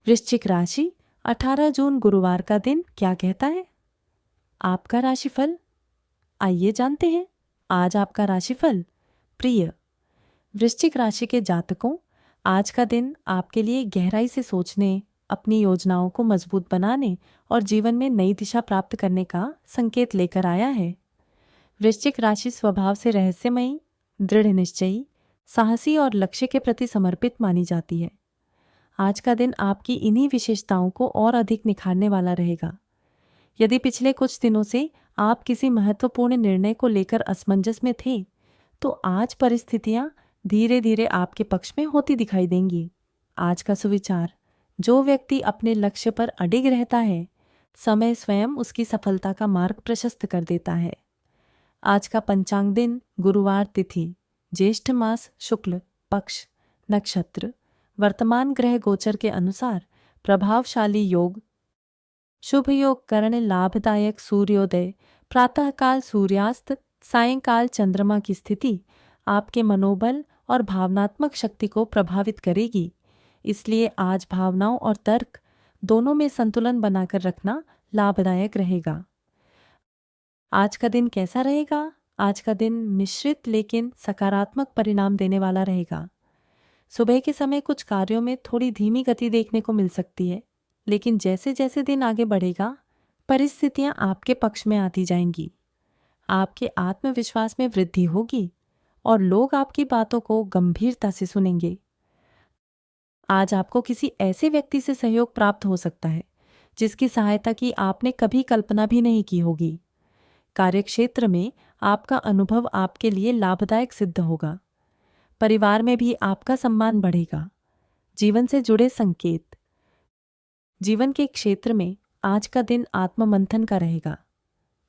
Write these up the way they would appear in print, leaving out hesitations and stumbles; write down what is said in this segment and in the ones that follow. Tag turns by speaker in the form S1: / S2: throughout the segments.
S1: वृश्चिक राशि 18 जून गुरुवार का दिन क्या कहता है? आपका राशिफल आइए जानते हैं। आज आपका राशिफल प्रिय। वृश्चिक राशि के जातकों, आज का दिन आपके लिए गहराई से सोचने, अपनी योजनाओं को मजबूत बनाने और जीवन में नई दिशा प्राप्त करने का संकेत लेकर आया है। वृश्चिक राशि स्वभाव से रहस्यमयी, दृढ़ निश्चयी, साहसी और लक्ष्य के प्रति समर्पित मानी जाती है। आज का दिन आपकी इन्हीं विशेषताओं को और अधिक निखारने वाला रहेगा। यदि पिछले कुछ दिनों से आप किसी महत्वपूर्ण निर्णय को लेकर असमंजस में थे, तो आज परिस्थितियां धीरे धीरे आपके पक्ष में होती दिखाई देंगी। आज का सुविचार, जो व्यक्ति अपने लक्ष्य पर अडिग रहता है, समय स्वयं उसकी सफलता का मार्ग प्रशस्त कर देता है। आज का पंचांग दिन गुरुवार, तिथि ज्येष्ठ मास, शुक्ल पक्ष, नक्षत्र वर्तमान ग्रह गोचर के अनुसार प्रभावशाली योग, शुभ योग, करण लाभदायक सूर्योदय, प्रातःकाल सूर्यास्त, सायंकाल चंद्रमा की स्थिति आपके मनोबल और भावनात्मक शक्ति को प्रभावित करेगी। इसलिए आज भावनाओं और तर्क दोनों में संतुलन बनाकर रखना लाभदायक रहेगा। आज का दिन कैसा रहेगा? आज का दिन मिश्रित लेकिन सकारात्मक परिणाम देने वाला रहेगा। सुबह के समय कुछ कार्यों में थोड़ी धीमी गति देखने को मिल सकती है, लेकिन जैसे जैसे दिन आगे बढ़ेगा, परिस्थितियां आपके पक्ष में आती जाएंगी। आपके आत्मविश्वास में वृद्धि होगी और लोग आपकी बातों को गंभीरता से सुनेंगे। आज आपको किसी ऐसे व्यक्ति से सहयोग प्राप्त हो सकता है जिसकी सहायता की आपने कभी कल्पना भी नहीं की होगी। कार्यक्षेत्र में आपका अनुभव आपके लिए लाभदायक सिद्ध होगा। परिवार में भी आपका सम्मान बढ़ेगा। जीवन से जुड़े संकेत, जीवन के क्षेत्र में आज का दिन आत्ममंथन का रहेगा।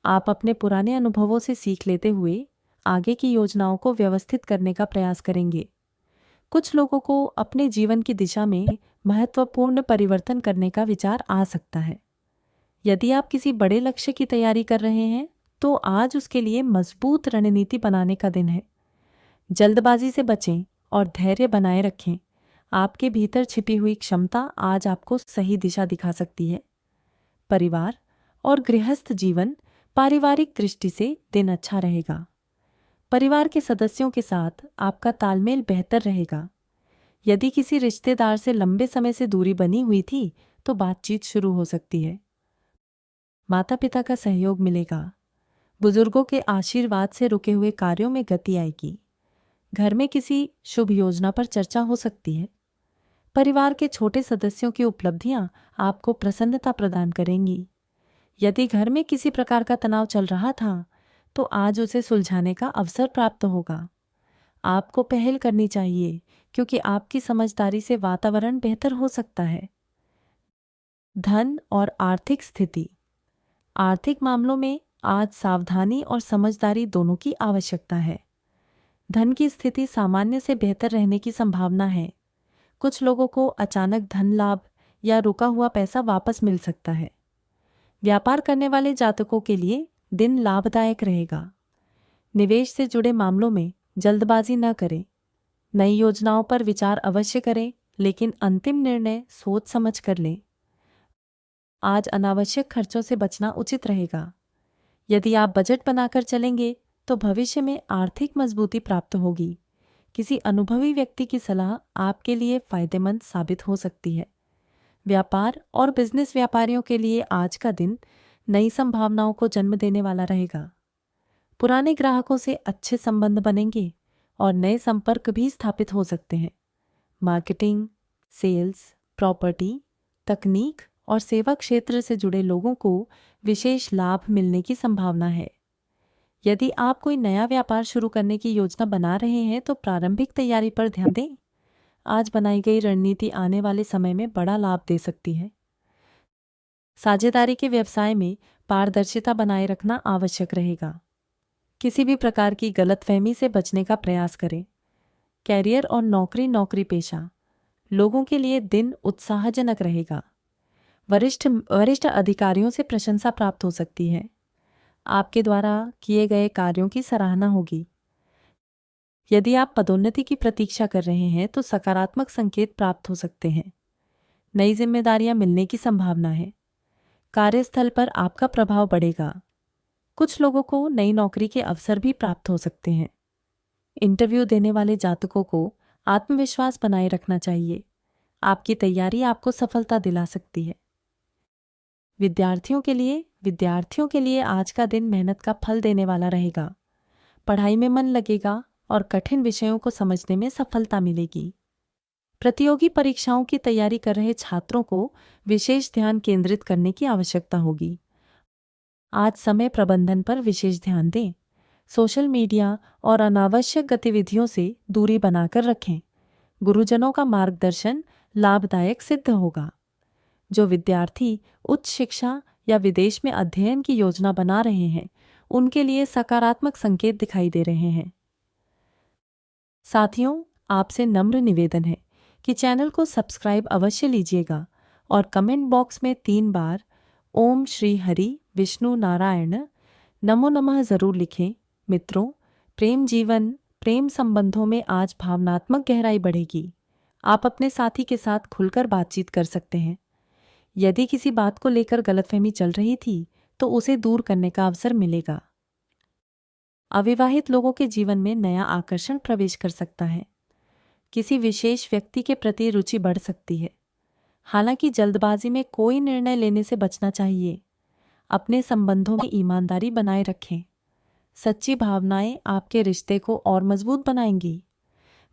S1: आप अपने पुराने अनुभवों से सीख लेते हुए आगे की योजनाओं को व्यवस्थित करने का प्रयास करेंगे। कुछ लोगों को अपने जीवन की दिशा में महत्वपूर्ण परिवर्तन करने का विचार आ सकता है। यदि आप किसी बड़े लक्ष्य की तैयारी कर रहे हैं, तो आज उसके लिए मजबूत रणनीति बनाने का दिन है। जल्दबाजी से बचें और धैर्य बनाए रखें। आपके भीतर छिपी हुई क्षमता आज आपको सही दिशा दिखा सकती है। परिवार और गृहस्थ जीवन, पारिवारिक दृष्टि से दिन अच्छा रहेगा। परिवार के सदस्यों के साथ आपका तालमेल बेहतर रहेगा। यदि किसी रिश्तेदार से लंबे समय से दूरी बनी हुई थी, तो बातचीत शुरू हो सकती है। माता पिता का सहयोग मिलेगा। बुजुर्गों के आशीर्वाद से रुके हुए कार्यों में गति आएगी। घर में किसी शुभ योजना पर चर्चा हो सकती है। परिवार के छोटे सदस्यों की उपलब्धियां आपको प्रसन्नता प्रदान करेंगी। यदि घर में किसी प्रकार का तनाव चल रहा था, तो आज उसे सुलझाने का अवसर प्राप्त होगा। आपको पहल करनी चाहिए, क्योंकि आपकी समझदारी से वातावरण बेहतर हो सकता है। धन और आर्थिक स्थिति, आर्थिक मामलों में आज सावधानी और समझदारी दोनों की आवश्यकता है। धन की स्थिति सामान्य से बेहतर रहने की संभावना है। कुछ लोगों को अचानक धन लाभ या रुका हुआ पैसा वापस मिल सकता है। व्यापार करने वाले जातकों के लिए दिन लाभदायक रहेगा। निवेश से जुड़े मामलों में जल्दबाजी न करें। नई योजनाओं पर विचार अवश्य करें, लेकिन अंतिम निर्णय सोच समझ कर लें। आज अनावश्यक खर्चों से बचना उचित रहेगा। यदि आप बजट बनाकर चलेंगे, तो भविष्य में आर्थिक मजबूती प्राप्त होगी। किसी अनुभवी व्यक्ति की सलाह आपके लिए फायदेमंद साबित हो सकती है। व्यापार और बिजनेस व्यापारियों के लिए आज का दिन नई संभावनाओं को जन्म देने वाला रहेगा। पुराने ग्राहकों से अच्छे संबंध बनेंगे और नए संपर्क भी स्थापित हो सकते हैं। मार्केटिंग, सेल्स, प्रॉपर्टी, तकनीक और सेवा क्षेत्र से जुड़े लोगों को विशेष लाभ मिलने की संभावना है। यदि आप कोई नया व्यापार शुरू करने की योजना बना रहे हैं, तो प्रारंभिक तैयारी पर ध्यान दें। आज बनाई गई रणनीति आने वाले समय में बड़ा लाभ दे सकती है। साझेदारी के व्यवसाय में पारदर्शिता बनाए रखना आवश्यक रहेगा। किसी भी प्रकार की गलतफहमी से बचने का प्रयास करें। कैरियर और नौकरी पेशा लोगों के लिए दिन उत्साहजनक रहेगा। वरिष्ठ अधिकारियों से प्रशंसा प्राप्त हो सकती है। आपके द्वारा किए गए कार्यों की सराहना होगी। यदि आप पदोन्नति की प्रतीक्षा कर रहे हैं, तो सकारात्मक संकेत प्राप्त हो सकते हैं। नई जिम्मेदारियां मिलने की संभावना है। कार्यस्थल पर आपका प्रभाव बढ़ेगा। कुछ लोगों को नई नौकरी के अवसर भी प्राप्त हो सकते हैं। इंटरव्यू देने वाले जातकों को आत्मविश्वास बनाए रखना चाहिए। आपकी तैयारी आपको सफलता दिला सकती है। विद्यार्थियों के लिए आज का दिन मेहनत का फल देने वाला रहेगा। पढ़ाई में मन लगेगा और कठिन विषयों को समझने में सफलता मिलेगी। प्रतियोगी परीक्षाओं की तैयारी कर रहे छात्रों को विशेष ध्यान केंद्रित करने की आवश्यकता होगी। आज समय प्रबंधन पर विशेष ध्यान दें। सोशल मीडिया और अनावश्यक गतिविधियों से दूरी बनाकर रखें। गुरुजनों का मार्गदर्शन लाभदायक सिद्ध होगा। जो विद्यार्थी उच्च शिक्षा या विदेश में अध्ययन की योजना बना रहे हैं, उनके लिए सकारात्मक संकेत दिखाई दे रहे हैं। साथियों, आपसे नम्र निवेदन है कि चैनल को सब्सक्राइब अवश्य लीजिएगा और कमेंट बॉक्स में 3 बार ओम श्री हरि विष्णु नारायण नमो नमः जरूर लिखें। मित्रों, प्रेम संबंधों में आज भावनात्मक गहराई बढ़ेगी। आप अपने साथी के साथ खुलकर बातचीत कर सकते हैं। यदि किसी बात को लेकर गलतफहमी चल रही थी तो उसे दूर करने का अवसर मिलेगा। अविवाहित लोगों के जीवन में नया आकर्षण प्रवेश कर सकता है। किसी विशेष व्यक्ति के प्रति रुचि बढ़ सकती है। हालांकि जल्दबाजी में कोई निर्णय लेने से बचना चाहिए। अपने संबंधों में ईमानदारी बनाए रखें। सच्ची भावनाएं आपके रिश्ते को और मजबूत बनाएंगी।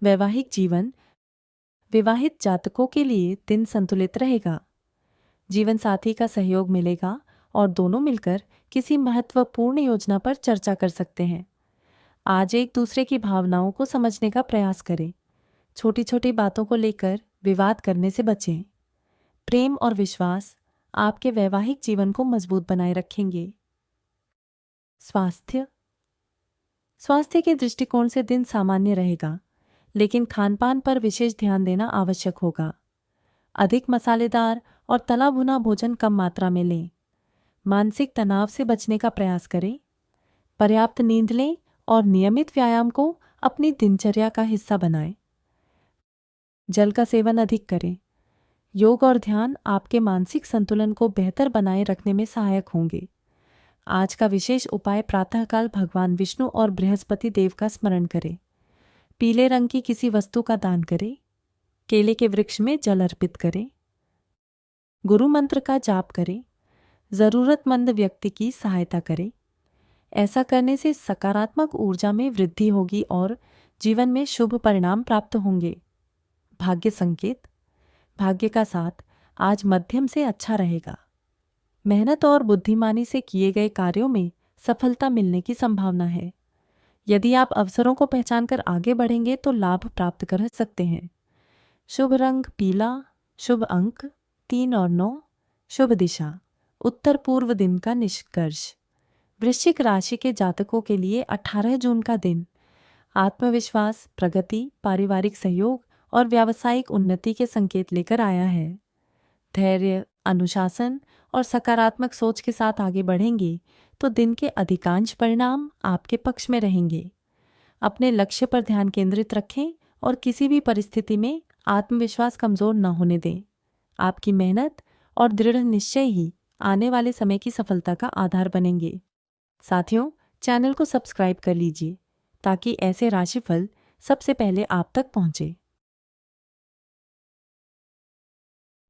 S1: वैवाहिक जीवन, विवाहित जातकों के लिए दिन संतुलित रहेगा। जीवन साथी का सहयोग मिलेगा और दोनों मिलकर किसी महत्वपूर्ण योजना पर चर्चा कर सकते हैं। आज एक दूसरे की भावनाओं को समझने का प्रयास करें। छोटी छोटी बातों को लेकर विवाद करने से बचें। प्रेम और विश्वास आपके वैवाहिक जीवन को मजबूत बनाए रखेंगे। स्वास्थ्य के दृष्टिकोण से दिन सामान्य रहेगा, लेकिन खानपान पर विशेष ध्यान देना आवश्यक होगा। अधिक मसालेदार और तला भुना भोजन कम मात्रा में लें। मानसिक तनाव से बचने का प्रयास करें। पर्याप्त नींद लें और नियमित व्यायाम को अपनी दिनचर्या का हिस्सा बनाएं। जल का सेवन अधिक करें। योग और ध्यान आपके मानसिक संतुलन को बेहतर बनाए रखने में सहायक होंगे। आज का विशेष उपाय प्रातःकाल भगवान विष्णु और बृहस्पति देव का स्मरण करें। पीले रंग की किसी वस्तु का दान करें। केले के वृक्ष में जल अर्पित करें। गुरु मंत्र का जाप करें। जरूरतमंद व्यक्ति की सहायता करें। ऐसा करने से सकारात्मक ऊर्जा में वृद्धि होगी और जीवन में शुभ परिणाम प्राप्त होंगे। भाग्य संकेत, भाग्य का साथ आज मध्यम से अच्छा रहेगा। मेहनत और बुद्धिमानी से किए गए कार्यों में सफलता मिलने की संभावना है। यदि आप अवसरों को पहचानकर आगे बढ़ेंगे तो लाभ प्राप्त कर सकते हैं। शुभ रंग पीला, शुभ अंक 3 और 9, शुभ दिशा उत्तर पूर्व। दिन का निष्कर्ष, वृश्चिक राशि के जातकों के लिए 18 जून का दिन आत्मविश्वास, प्रगति, पारिवारिक सहयोग और व्यावसायिक उन्नति के संकेत लेकर आया है। धैर्य, अनुशासन और सकारात्मक सोच के साथ आगे बढ़ेंगे तो दिन के अधिकांश परिणाम आपके पक्ष में रहेंगे। अपने लक्ष्य पर ध्यान केंद्रित रखें और किसी भी परिस्थिति में आत्मविश्वास कमजोर न होने दें। आपकी मेहनत और दृढ़ निश्चय ही आने वाले समय की सफलता का आधार बनेंगे। साथियों, चैनल को सब्सक्राइब कर लीजिए ताकि ऐसे राशिफल सबसे पहले आप तक पहुंचे।